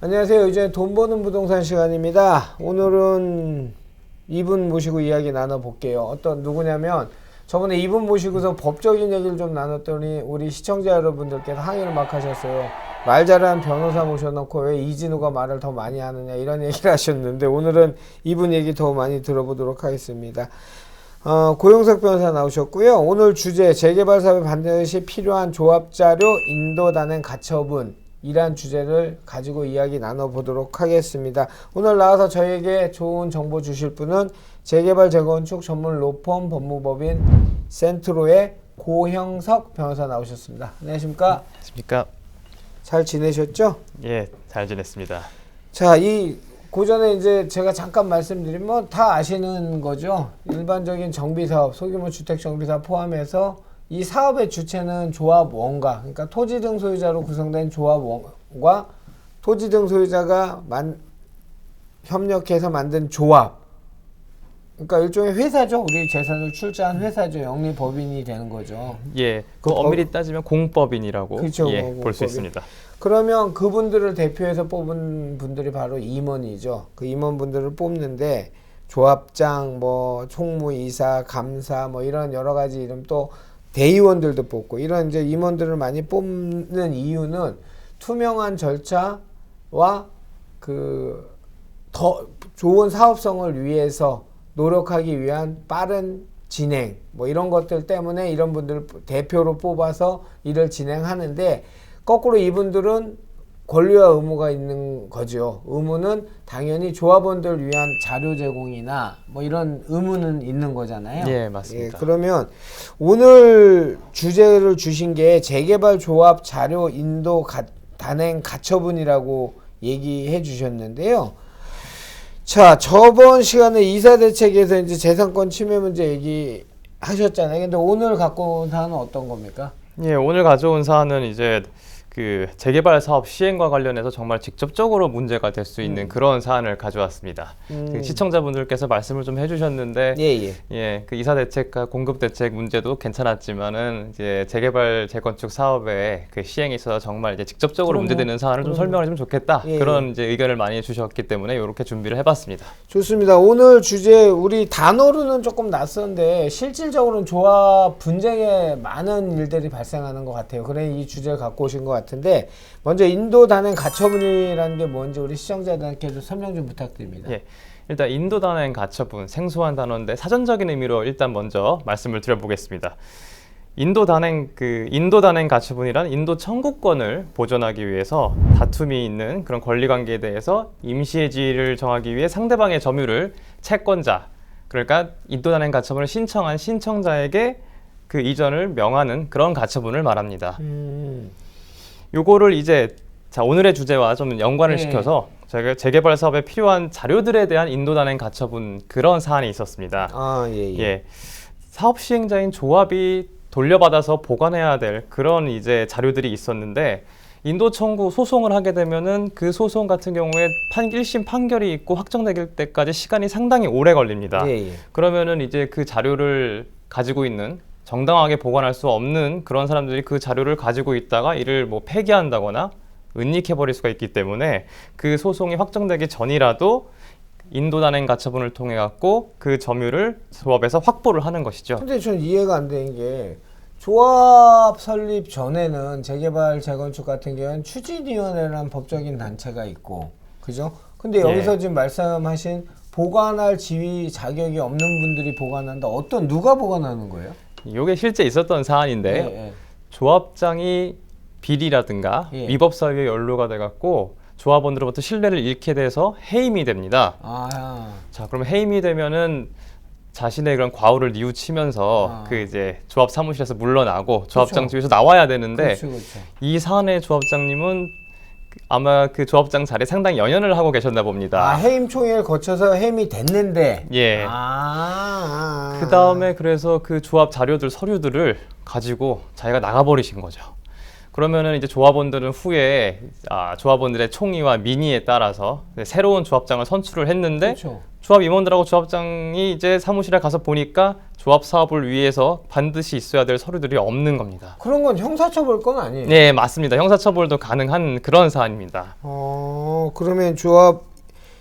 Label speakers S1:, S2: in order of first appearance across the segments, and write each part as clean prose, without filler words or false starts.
S1: 안녕하세요. 이제 돈 버는 부동산 시간입니다. 오늘은 이분 모시고 이야기 나눠볼게요. 누구냐면 저번에 이분 모시고서 법적인 얘기를 좀 나눴더니 우리 시청자 여러분들께서 항의를 막 하셨어요. 말 잘하는 변호사 모셔놓고 왜 이진우가 말을 더 많이 하느냐 이런 얘기를 하셨는데 오늘은 이분 얘기 더 많이 들어보도록 하겠습니다. 고용석 변호사 나오셨고요. 오늘 주제 재개발 사업에 반드시 필요한 조합자료, 인도단행 가처분 이란 주제를 가지고 이야기 나눠보도록 하겠습니다. 오늘 나와서 저에게 좋은 정보 주실 분은 재개발 재건축 전문 로펌 법무법인 센트로의 고형석 변호사 나오셨습니다. 안녕하십니까?
S2: 안녕하십니까?
S1: 잘 지내셨죠?
S2: 예, 잘 지냈습니다.
S1: 자, 고전에 이제 제가 잠깐 말씀드리면 다 아시는 거죠. 일반적인 정비사업, 소규모 주택 정비사업 포함해서 이 사업의 주체는 조합원과, 그러니까 토지 등 소유자로 구성된 조합원과 토지 등 소유자가 협력해서 만든 조합. 그러니까 일종의 회사죠. 우리 재산을 출자한 회사죠. 영리법인이 되는 거죠.
S2: 예, 그 엄밀히 따지면 공법인이라고
S1: 그렇죠,
S2: 예, 볼 수 있습니다.
S1: 그러면 그분들을 대표해서 뽑은 분들이 바로 임원이죠. 그 임원분들을 뽑는데 조합장, 총무이사, 감사, 이런 여러 가지 이름 또 대의원들도 뽑고 이런 이제 임원들을 많이 뽑는 이유는 투명한 절차와 더 좋은 사업성을 위해서 노력하기 위한 빠른 진행 이런 것들 때문에 이런 분들을 대표로 뽑아서 일을 진행하는데 거꾸로 이분들은 권리와 의무가 있는 거죠. 의무는 당연히 조합원들 위한 자료 제공이나 이런 의무는 있는 거잖아요.
S2: 예, 맞습니다.
S1: 예, 그러면 오늘 주제를 주신 게 재개발 조합 자료 인도 단행 가처분이라고 얘기해 주셨는데요. 자, 저번 시간에 이사대책에서 이제 재산권 침해 문제 얘기하셨잖아요. 근데 오늘 갖고 온 사안은 어떤 겁니까?
S2: 예, 오늘 가져온 사안은 이제 그 재개발 사업 시행과 관련해서 정말 직접적으로 문제가 될 수 있는 그런 사안을 가져왔습니다. 그 시청자분들께서 말씀을 좀 해주셨는데, 그 이사 대책과 공급 대책 문제도 괜찮았지만은 이제 재개발 재건축 사업의 그 시행에 있어서 정말 이제 직접적으로 문제되는 사안을 좀 설명을 좀 좋겠다 그런 이제 의견을 많이 주셨기 때문에 이렇게 준비를 해봤습니다.
S1: 좋습니다. 오늘 주제 우리 단어로는 조금 낯선데 실질적으로는 조합 분쟁에 많은 일들이 발생하는 것 같아요. 그래 이 주제를 갖고 오신 것 같은데 먼저 인도 단행 가처분이라는 게 뭔지 우리 시청자들께 좀 설명 좀 부탁드립니다.
S2: 예, 일단 인도 단행 가처분 생소한 단어인데 사전적인 의미로 일단 먼저 말씀을 드려보겠습니다. 인도 단행 가처분이란 인도 청구권을 보존하기 위해서 다툼이 있는 그런 권리관계에 대해서 임시의 지위를 정하기 위해 상대방의 점유를 채권자, 그러니까 인도 단행 가처분을 신청한 신청자에게 그 이전을 명하는 그런 가처분을 말합니다. 요거를 이제 오늘의 주제와 좀 연관을 시켜서 저희가 재개발 사업에 필요한 자료들에 대한 인도 단행 가처분 그런 사안이 있었습니다. 사업 시행자인 조합이 돌려받아서 보관해야 될 그런 이제 자료들이 있었는데 인도 청구 소송을 하게 되면은 그 소송 같은 경우에 1심 판결이 있고 확정될 때까지 시간이 상당히 오래 걸립니다. 그러면은 이제 그 자료를 가지고 있는 정당하게 보관할 수 없는 그런 사람들이 그 자료를 가지고 있다가 이를 폐기한다거나 은닉해버릴 수가 있기 때문에 그 소송이 확정되기 전이라도 인도 단행 가처분을 통해 갖고 그 점유를 조합에서 확보를 하는 것이죠.
S1: 근데 전 이해가 안 되는 게 조합 설립 전에는 재개발 재건축 같은 경우는 추진위원회라는 법적인 단체가 있고 그죠? 근데 여기서 지금 말씀하신 보관할 지위 자격이 없는 분들이 보관한다. 누가 보관하는 거예요?
S2: 이게 실제 있었던 사안인데 조합장이 비리라든가 위법 사유에 연루가 돼갖고 조합원들로부터 신뢰를 잃게 돼서 해임이 됩니다. 자, 그럼 해임이 되면은 자신의 그런 과오를 뉘우치면서 그 이제 조합 사무실에서 물러나고 조합장 집에서 나와야 되는데 이 사안의 조합장님은 아마 그 조합장 자리에 상당히 연연을 하고 계셨나 봅니다.
S1: 아, 해임 총회를 거쳐서 해임이 됐는데.
S2: 예. 그 다음에 그래서 그 조합 자료들, 서류들을 가지고 자기가 나가버리신 거죠. 그러면은 이제 조합원들은 후에 조합원들의 총의와 민의에 따라서 새로운 조합장을 선출을 했는데,
S1: 그렇죠.
S2: 조합 임원들하고 조합장이 이제 사무실에 가서 보니까 조합 사업을 위해서 반드시 있어야 될 서류들이 없는 겁니다.
S1: 그런 건 형사처벌 건 아니에요?
S2: 네, 맞습니다. 형사처벌도 가능한 그런 사안입니다.
S1: 그러면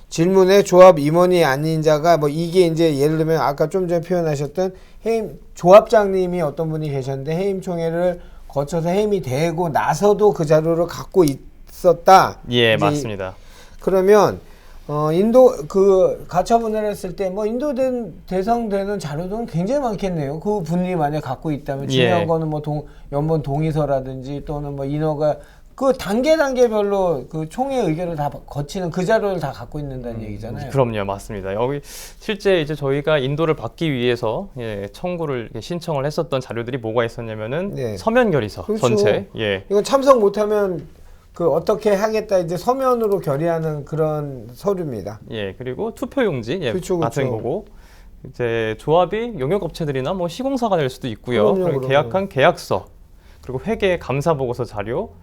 S1: 질문에 조합 임원이 아닌 자가 뭐 이게 이제 예를 들면 아까 좀 전에 표현하셨던 해임 조합장님이 어떤 분이 계셨는데 해임 총회를 거쳐서 해임이 되고 나서도 그 자료를 갖고 있었다.
S2: 예,
S1: 이제
S2: 맞습니다.
S1: 그러면 인도 그 가처분을 했을 때 뭐 인도된 대상되는 자료들은 굉장히 많겠네요. 그 분이 만약 갖고 있다면 중요한
S2: 예.
S1: 거는 뭐 연본 동의서라든지 또는 뭐 인허가 그 단계별로 그 총회 의결을 다 거치는 그 자료를 다 갖고 있는다는 얘기잖아요.
S2: 그럼요, 맞습니다. 여기 실제 이제 저희가 인도를 받기 위해서 청구를 신청을 했었던 자료들이 뭐가 있었냐면은
S1: 네.
S2: 서면 결의서
S1: 그렇죠.
S2: 전체. 예.
S1: 이건 참석 못하면 그 어떻게 하겠다 이제 서면으로 결의하는 그런 서류입니다.
S2: 예, 그리고 투표용지
S1: 그렇죠,
S2: 같은
S1: 그렇죠.
S2: 거고, 이제 조합이 용역업체들이나 뭐 시공사가 될 수도 있고요.
S1: 그럼요,
S2: 그리고
S1: 그럼요.
S2: 계약한 계약서, 그리고 회계 감사 보고서 자료,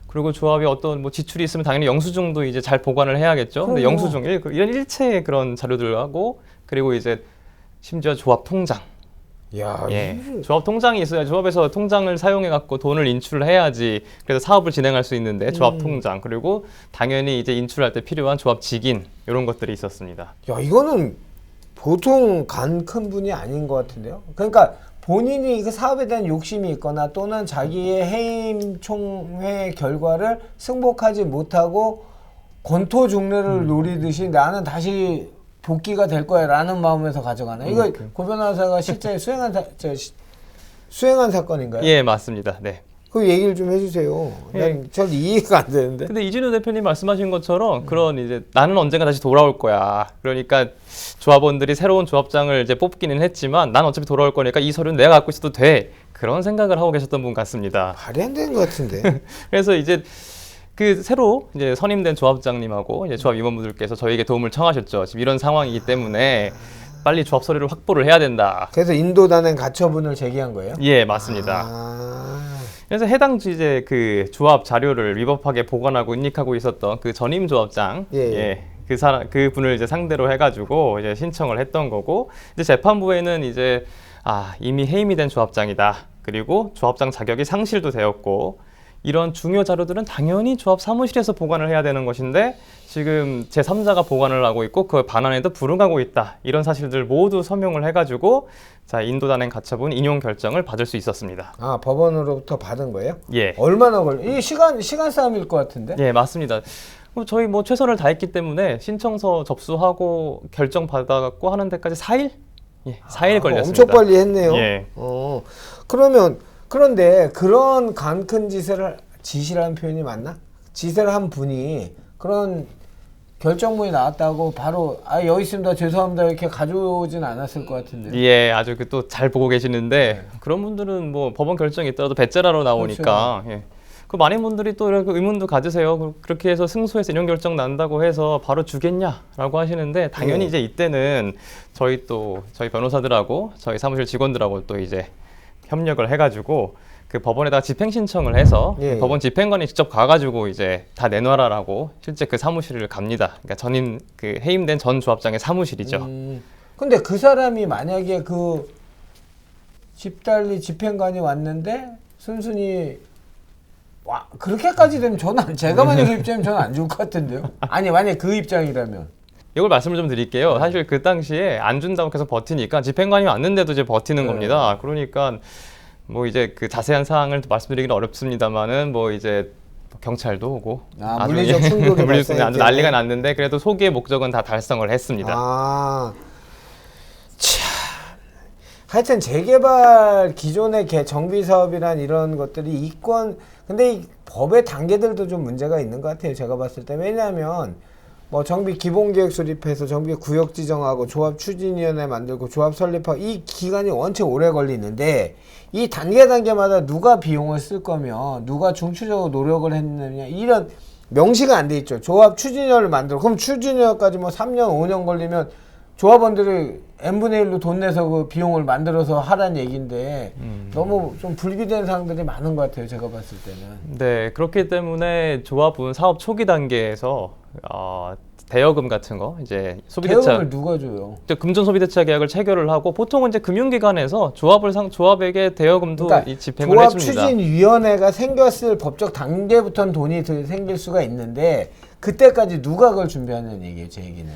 S2: 그리고 조합이 어떤 뭐 지출이 있으면 당연히 영수증도 이제 잘 보관을 해야겠죠. 근데
S1: 그럼요.
S2: 영수증 이런 일체의 그런 자료들하고, 그리고 이제 심지어 조합 통장.
S1: 야,
S2: 예. 조합 통장이 있어야 조합에서 통장을 사용해 갖고 돈을 인출을 해야지 그래서 사업을 진행할 수 있는데 조합 통장, 그리고 당연히 이제 인출할 때 필요한 조합 직인 이런 것들이 있었습니다.
S1: 야, 이거는 보통 간 큰 분이 아닌 것 같은데요. 그러니까 본인이 그 사업에 대한 욕심이 있거나 또는 자기의 해임 총회 결과를 승복하지 못하고 권토 중래를 노리듯이 나는 다시 복귀가 될 거야 라는 마음에서 가져가네. 이거 고 변호사가 실제 수행한 사건인가요?
S2: 예, 맞습니다. 네.
S1: 그 얘기를 좀 해주세요. 난 잘 이해가 안 되는데.
S2: 근데 이진우 대표님 말씀하신 것처럼 그런 이제 나는 언젠가 다시 돌아올 거야. 그러니까 조합원들이 새로운 조합장을 이제 뽑기는 했지만 난 어차피 돌아올 거니까 이 서류는 내가 갖고 있어도 돼. 그런 생각을 하고 계셨던 분 같습니다.
S1: 말이 안 되는 것 같은데.
S2: 그래서 이제 그 새로 이제 선임된 조합장님하고 이제 조합 임원분들께서 저희에게 도움을 청하셨죠. 지금 이런 상황이기 때문에 빨리 조합 서류를 확보를 해야 된다.
S1: 그래서 인도 단행 가처분을 제기한 거예요?
S2: 예, 맞습니다. 그래서 해당 이제 그 조합 자료를 위법하게 보관하고 인닉하고 있었던 그 전임 조합장,
S1: 예.
S2: 그 분을 이제 상대로 해가지고 이제 신청을 했던 거고, 이제 재판부에는 이제 이미 해임이 된 조합장이다. 그리고 조합장 자격이 상실도 되었고, 이런 중요 자료들은 당연히 조합 사무실에서 보관을 해야 되는 것인데 지금 제3자가 보관을 하고 있고 그 반환에도 불응하고 있다. 이런 사실들 모두 서명을 해가지고 인도 단행 가처분 인용 결정을 받을 수 있었습니다.
S1: 법원으로부터 받은 거예요?
S2: 예.
S1: 얼마나 이 시간 싸움일 것 같은데?
S2: 예, 맞습니다. 저희 뭐 최선을 다했기 때문에 신청서 접수하고 결정 받아갖고 하는 데까지 4일? 예, 4일 걸렸습니다.
S1: 엄청 빨리 했네요.
S2: 예.
S1: 그런데 그런 간 큰 지시라는 표현이 맞나? 짓을 한 분이 그런 결정문이 나왔다고 바로 여기 있습니다 죄송합니다 이렇게 가져오진 않았을 것 같은데.
S2: 예, 아주 또 잘 보고 계시는데 그런 분들은 뭐 법원 결정이 있더라도 배째라로 나오니까
S1: 그렇죠.
S2: 예. 그 많은 분들이 또 이렇게 의문도 가지세요. 그렇게 해서 승소해서 인용 결정 난다고 해서 바로 주겠냐라고 하시는데 당연히
S1: 예.
S2: 이제 이때는 저희 변호사들하고 저희 사무실 직원들하고 또 이제 협력을 해가지고 그 법원에다가 집행 신청을 해서
S1: 예.
S2: 법원 집행관이 직접 가가지고 이제 다 내놔라라고 실제 그 사무실을 갑니다. 그러니까 전임 그 해임된 전 조합장의 사무실이죠.
S1: 근데 그 사람이 만약에 그 집달리 집행관이 왔는데 순순히 그렇게까지 되면 제가 만약에 그 입장이면 저는 안 좋을 것 같은데요. 아니 만약 그 입장이라면.
S2: 이걸 말씀을 좀 드릴게요. 사실 그 당시에 안 준다고 계속 버티니까 집행관이 왔는데도 이제 버티는 겁니다. 그러니까 뭐 이제 그 자세한 사항을 말씀드리기는 어렵습니다만은 뭐 이제 경찰도 오고
S1: 물리적 충돌이
S2: 물리적 아주 난리가 났는데 그래도 소기의 목적은 다 달성을 했습니다.
S1: 하여튼 재개발 기존의 정비 사업이란 이런 것들이 근데 이 법의 단계들도 좀 문제가 있는 것 같아요. 제가 봤을 때. 왜냐하면 뭐 정비 기본계획 수립해서 정비 구역 지정하고 조합 추진위원회 만들고 조합 설립하고 이 기간이 원체 오래 걸리는데 이 단계마다 누가 비용을 쓸 거며 누가 중추적으로 노력을 했느냐 이런 명시가 안 돼 있죠. 조합 추진위원을 만들어. 그럼 추진위원까지 뭐 3년, 5년 걸리면 조합원들이 n분의 1로 돈 내서 그 비용을 만들어서 하라는 얘기인데 너무 좀 불기된 사항들이 많은 것 같아요. 제가 봤을 때는.
S2: 네, 그렇기 때문에 조합은 사업 초기 단계에서 대여금 같은 거 이제 소비대차
S1: 대여금을 누가 줘요?
S2: 금전 소비대차 계약을 체결을 하고 보통은 이제 금융기관에서 조합에게 대여금도
S1: 그러니까
S2: 집행을
S1: 조합
S2: 해줍니다.
S1: 추진위원회가 생겼을 법적 단계부터는 돈이 생길 수가 있는데 그때까지 누가 그걸 준비하는 얘기예요. 제 얘기는.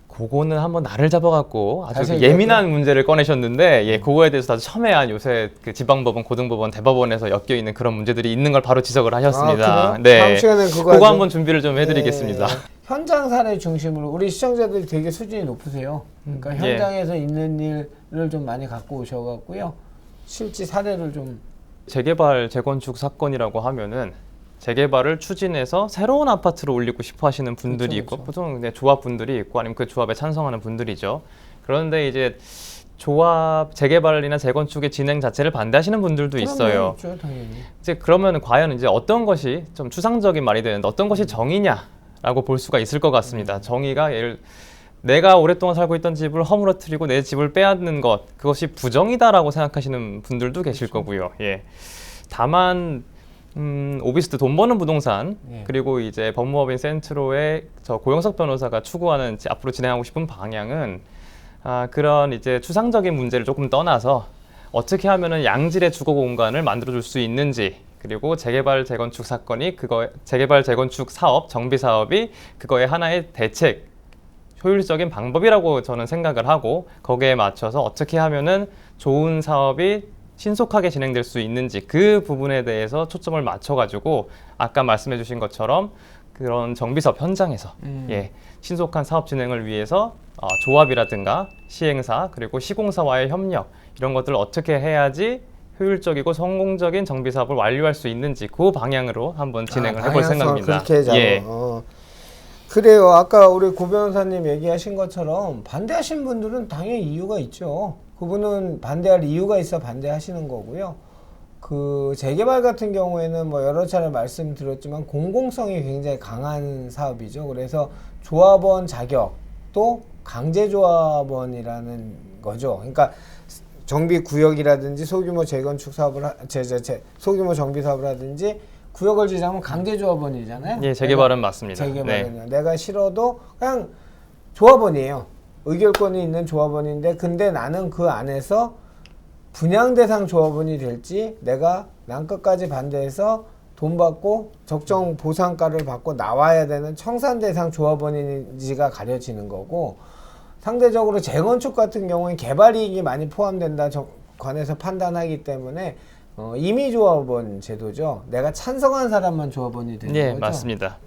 S2: 그거는 한번 날을 잡아갖고 아주
S1: 자세히
S2: 예민한 문제를 꺼내셨는데, 예, 그거에 대해서 아주 첨예한 요새 그 지방법원, 고등법원, 대법원에서 엮여 있는 그런 문제들이 있는 걸 바로 지적을 하셨습니다.
S1: 그래요? 다음 시간에
S2: 그거 한번 준비를 좀 해드리겠습니다.
S1: 현장 사례 중심으로 우리 시청자들이 되게 수준이 높으세요. 그러니까
S2: 예.
S1: 현장에서 있는 일을 좀 많이 갖고 오셔갖고요. 실제 사례를 좀.
S2: 재개발, 재건축 사건이라고 하면은 재개발을 추진해서 새로운 아파트를 올리고 싶어 하시는 분들이
S1: 그렇죠,
S2: 있고,
S1: 그렇죠.
S2: 보통 이제 조합분들이 있고 아니면 그 조합에 찬성하는 분들이죠. 그런데 이제 재개발이나 재건축의 진행 자체를 반대하시는 분들도 있어요.
S1: 있죠, 당연히.
S2: 이제 그러면 과연 이제 어떤 것이 좀 추상적인 말이 되는데 어떤 것이 정의냐라고 볼 수가 있을 것 같습니다. 정의가 내가 오랫동안 살고 있던 집을 허물어뜨리고 내 집을 빼앗는 것, 그것이 부정이다라고 생각하시는 분들도 계실 거고요. 예. 다만 오비스트 돈 버는 부동산,
S1: 예.
S2: 그리고 이제 법무법인 센트로의 저 고영석 변호사가 추구하는 앞으로 진행하고 싶은 방향은 그런 이제 추상적인 문제를 조금 떠나서 어떻게 하면은 양질의 주거 공간을 만들어줄 수 있는지, 그리고 재개발 재건축 사건이 재개발 재건축 사업, 정비 사업이 그거의 하나의 대책, 효율적인 방법이라고 저는 생각을 하고, 거기에 맞춰서 어떻게 하면은 좋은 사업이 신속하게 진행될 수 있는지 그 부분에 대해서 초점을 맞춰가지고 아까 말씀해주신 것처럼 그런 정비사업 현장에서 예, 신속한 사업 진행을 위해서 조합이라든가 시행사 그리고 시공사와의 협력, 이런 것들을 어떻게 해야지 효율적이고 성공적인 정비사업을 완료할 수 있는지 그 방향으로 한번 진행을 해볼 생각입니다.
S1: 그렇게
S2: 예.
S1: 그래요. 아까 우리 고 변호사님 얘기하신 것처럼 반대하신 분들은 당연히 이유가 있죠. 그분은 반대할 이유가 있어 반대하시는 거고요. 그 재개발 같은 경우에는 뭐 여러 차례 말씀드렸지만 공공성이 굉장히 강한 사업이죠. 그래서 조합원 자격도 강제조합원이라는 거죠. 그러니까 정비구역이라든지 소규모 재건축 사업을 소규모 정비 사업을 하든지 구역을 지정하면 강제조합원이잖아요.
S2: 예, 재개발은 맞습니다.
S1: 재개발은요. 내가 싫어도 그냥 조합원이에요. 의결권이 있는 조합원인데, 근데 나는 그 안에서 분양 대상 조합원이 될지, 난 끝까지 반대해서 돈 받고 적정 보상가를 받고 나와야 되는 청산 대상 조합원인지가 가려지는 거고, 상대적으로 재건축 같은 경우는 개발 이익이 많이 포함된다 관해서 판단하기 때문에 임의 조합원 제도죠. 내가 찬성한 사람만 조합원이 되는
S2: 예,
S1: 거죠.
S2: 맞습니다.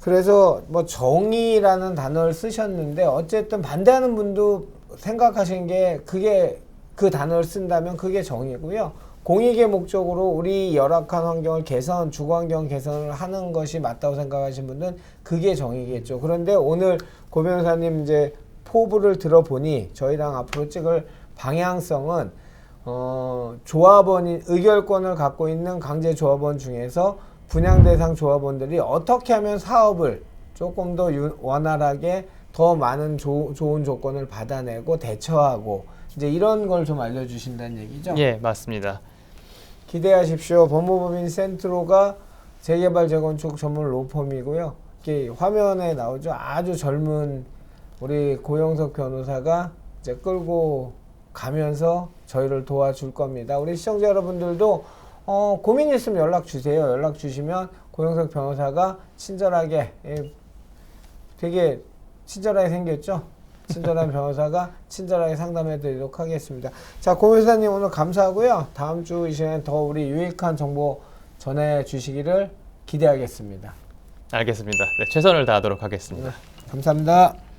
S1: 그래서 뭐 정의라는 단어를 쓰셨는데, 어쨌든 반대하는 분도 생각하시는 게 그게 그 단어를 쓴다면 그게 정의고요. 공익의 목적으로 우리 열악한 환경을 개선, 주거 환경 개선을 하는 것이 맞다고 생각하시는 분은 그게 정의겠죠. 그런데 오늘 고 변호사님 이제 포부를 들어보니 저희랑 앞으로 찍을 방향성은 조합원이 의결권을 갖고 있는 강제 조합원 중에서 분양 대상 조합원들이 어떻게 하면 사업을 조금 더 원활하게 더 많은 좋은 조건을 받아내고 대처하고, 이제 이런 걸 좀 알려주신다는 얘기죠?
S2: 예, 맞습니다.
S1: 기대하십시오. 법무법인 센트로가 재개발 재건축 전문 로펌이고요. 이렇게 화면에 나오죠. 아주 젊은 우리 고영석 변호사가 이제 끌고 가면서 저희를 도와줄 겁니다. 우리 시청자 여러분들도 고민 있으면 연락 주세요. 연락 주시면 고영석 변호사가 친절하게, 되게 친절하게 생겼죠? 친절한 변호사가 친절하게 상담해 드리도록 하겠습니다. 자, 고 변호사님 오늘 감사하고요. 다음 주 이 시간에 더 우리 유익한 정보 전해 주시기를 기대하겠습니다.
S2: 알겠습니다. 네, 최선을 다하도록 하겠습니다.
S1: 감사합니다.